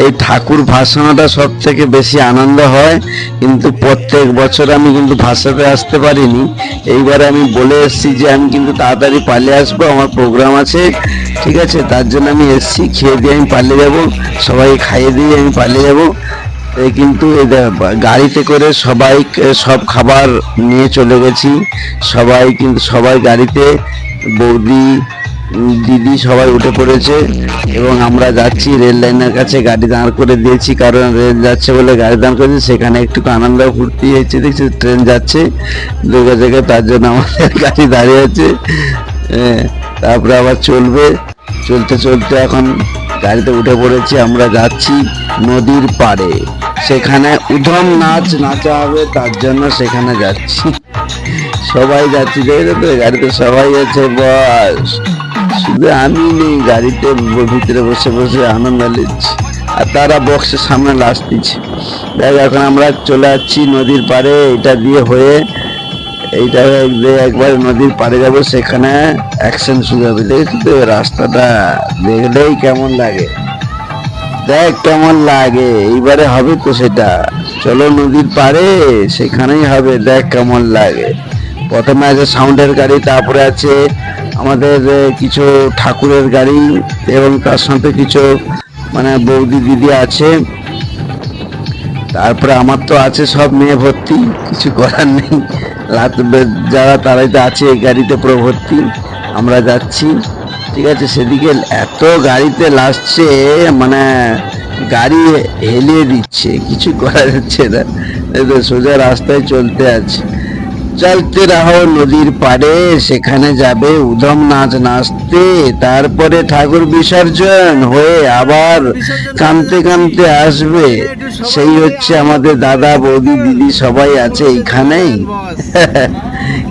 এই ঠাকুর ভাসানোটা সব থেকে বেশি আনন্দ হয়, কিন্তু প্রত্যেক বছর আমি কিন্তু ভাসাতে আসতে পারিনি। এইবারে আমি বলে এসেছি যে আমি কিন্তু তাড়াতাড়ি পালিয়ে আসবো, আমার প্রোগ্রাম আছে, ঠিক আছে? তার জন্য আমি এসেছি, খেয়ে দিয়ে আমি পালিয়ে যাব, সবাইকে খাইয়ে দিয়ে আমি পালিয়ে যাব। এই কিন্তু গাড়িতে করে সবাই সব খাবার নিয়ে চলে গেছি, সবাই কিন্তু সবাই গাড়িতে, বৌদি দিদি সবাই উঠে পড়েছে এবং আমরা যাচ্ছি রেল লাইনের কাছে, গাড়ি দাঁড় করে দিয়েছি, কারণ রেল যাচ্ছে বলে গাড়ি দাঁড় করেছি। সেখানে একটু আনন্দ ফুর্তি হচ্ছে, দেখছি ট্রেন যাচ্ছে দুর্গা জায়গায়, তার জন্য আমাদের গাড়ি দাঁড়িয়ে আছে। তারপরে আবার চলবে, চলতে চলতে এখন গাড়িতে উঠে পড়েছি, আমরা যাচ্ছি নদীর পাড়ে, সেখানে উধম নাচ নাচা হবে, তার জন্য সেখানে যাচ্ছি। সবাই যাচ্ছি, দেখে তো গাড়িতে সবাই আছে, বস শুধু আমি নেই, গাড়িতে ভিতরে বসে বসে আনন্দ নিচ্ছি আর তারা বক্সের সামনে লাশ দিচ্ছে। দেখ এখন আমরা চলে যাচ্ছি নদীর পাড়ে, এটা দিয়ে হয়ে এইটা একবার নদীর পাড়ে যাবো, সেখানে অ্যাকশন শুরু হবে। দেখছি তো রাস্তাটা দেখলেই কেমন লাগে, দেখ কেমন লাগে, এইবারে হবে তো সেটা। চলো নদীর পাড়ে, সেখানেই হবে, দেখ কেমন লাগে। প্রথমে আছে সাউন্ডের গাড়ি, তারপরে আছে আমাদের কিছু ঠাকুরের গাড়ি এবং তার সাথে কিছু মানে বৌদি দিদি আছে, তারপরে আমার তো আছে সব মেয়ে ভর্তি, কিছু করার নেই, যারা তারাই তো আছে এই গাড়িতে পুরো ভর্তি। আমরা যাচ্ছি, ঠিক আছে? সেদিকে এত গাড়িতে লাগছে, মানে গাড়ি হেলিয়ে দিচ্ছে, কিছু করা যাচ্ছে না, সোজা রাস্তায় চলতে আছে। চলতে রাহো নদীর পাড়ে, সেখানে যাবে উধম নাচ নাচতে, তারপরে ঠাকুর বিসর্জন হয়ে আবার কাঁদতে কাঁদতে আসবে। সেই হচ্ছে আমাদের দাদা বৌদি দিদি সবাই আছে এইখানেই।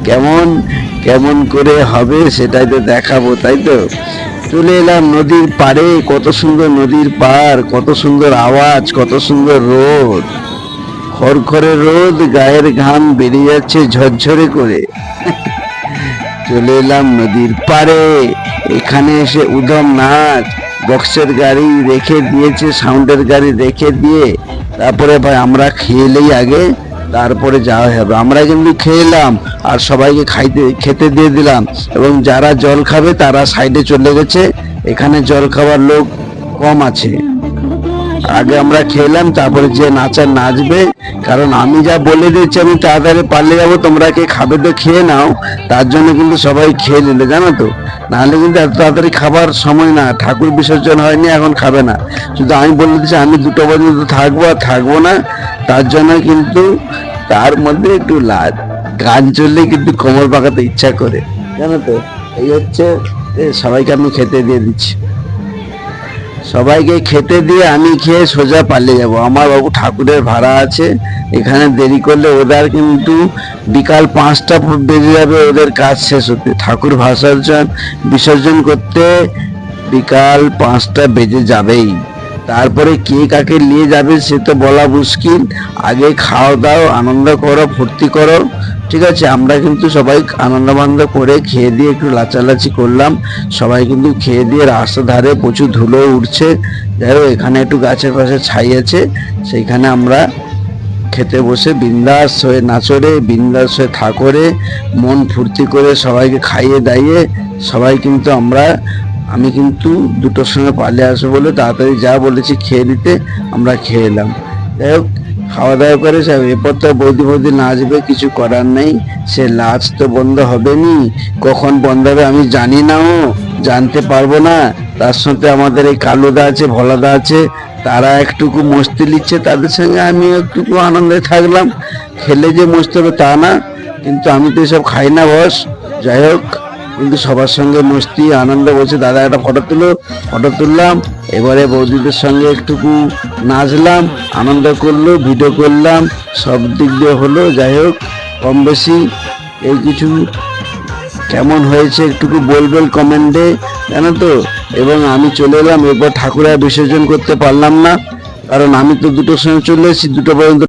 কেমন কেমন করে হবে সেটাই তো দেখাবো, তাই তো? চলে এলাম নদীর পাড়ে, কত সুন্দর নদীর পাড়, কত সুন্দর আওয়াজ, কত সুন্দর রোদ, খড়খড়ে রোদ, গায়ের ঘাম বেরিয়ে যাচ্ছে ঝরঝরে করে। চলে এলাম নদীর পাড়ে, এখানে এসে উধম নাচ, বক্সের গাড়ি রেখে দিয়েছে, সাউন্ডের গাড়ি রেখে দিয়ে তারপরে ভাই আমরা খেলেই আগে, তারপরে যাওয়া হবে। আমরা কিন্তু খেলাম আর সবাইকে খেতে দিয়ে দিলাম, এবং যারা জল খাবে তারা সাইডে চলে গেছে, এখানে জল খাবার লোক কম আছে। আগে আমরা খেলাম, তারপরে যে নাচার নাচবে, কারণ আমি যা বলে দিচ্ছি আমি তাড়াতাড়ি পালিয়ে যাবো, তোমরা কে খাবে তো খেয়ে নাও, তার জন্য কিন্তু সবাই খেয়ে নিলে, জানো তো? নাহলে কিন্তু এত তাড়াতাড়ি খাবার সময় না, ঠাকুর বিসর্জন হয়নি, এখন খাবে না। শুধু আমি বলে দিচ্ছি আমি 2টা পর্যন্ত থাকবো আর থাকবো না, তার জন্য কিন্তু তার মধ্যে একটু লাজ, গান চললে কিন্তু কোমর পাকাতে ইচ্ছা করে, জানো তো? এই হচ্ছে, সবাইকে আমি খেতে দিয়ে দিচ্ছি, সবাইকে খেতে দিয়ে আমি খেয়ে সোজা পালিয়ে যাব। আমার বাবু ঠাকুরের ভাড়া আছে, এখানে দেরি করলে ওদের কিন্তু বিকাল 5টা বেজে যাবে ওদের কাজ শেষ হতে, ঠাকুর বিসর্জন করতে বিকাল 5টা বেজে যাবেই। তারপরে কে কাকে নিয়ে যাবে সে তো বলা মুশকিল, আগে খাওয়া দাও, আনন্দ করো, ফুর্তি করো, ঠিক আছে? আমরা কিন্তু সবাই আনন্দ করে খেয়ে দিয়ে একটু লাচালাচি করলাম, সবাই কিন্তু খেয়ে দিয়ে রাস্তার ধারে প্রচুর ধুলো উঠছে, যাই হোক এখানে একটু গাছের পাশে ছাই আছে, সেইখানে আমরা খেতে বসে বিন্দাস হয়ে নাচরে, বিন্দাস হয়ে থাকরে, মন ফুর্তি করে সবাইকে খাইয়ে দাইয়ে সবাই কিন্তু আমি কিন্তু 2টোর সময় পালিয়ে আসবো বলে তাড়াতাড়ি যা বলেছি খেয়ে দিতে, আমরা খেয়ে এলাম। যাই হোক খাওয়া দাওয়া করে সব, এরপর তো বৌদি নাচবে, কিছু করার নেই, সে নাচ তো বন্ধ হবে নি, কখন বন্ধ হবে আমি জানি না, জানতে পারবো না। তার সাথে আমাদের এই কালুদা আছে, ভোলাদা আছে, তারা একটুকু মস্তি নিচ্ছে, তাদের সঙ্গে আমি একটুকু আনন্দে থাকলাম। খেলে যে মস্তি হবে তা না, কিন্তু আমি তো এসব খাই না বস। যাই হোক কিন্তু সবার সঙ্গে মস্তি আনন্দ বলছে, দাদা একটা ফটো তুললাম, এবারে বৌদিদের সঙ্গে একটুকু নাচলাম, আনন্দ করলো, ভিডিও করলাম, সব দিক দিয়ে হলো। যাই হোক কম বেশি এই কিছু কেমন হয়েছে একটুকু বলবেন কমেন্টে, জানো তো? এবং আমি চলে এলাম, এরপর ঠাকুরের বিসর্জন করতে পারলাম না, কারণ আমি তো 2টোর সময় চলে এসেছি, 2টো পর্যন্ত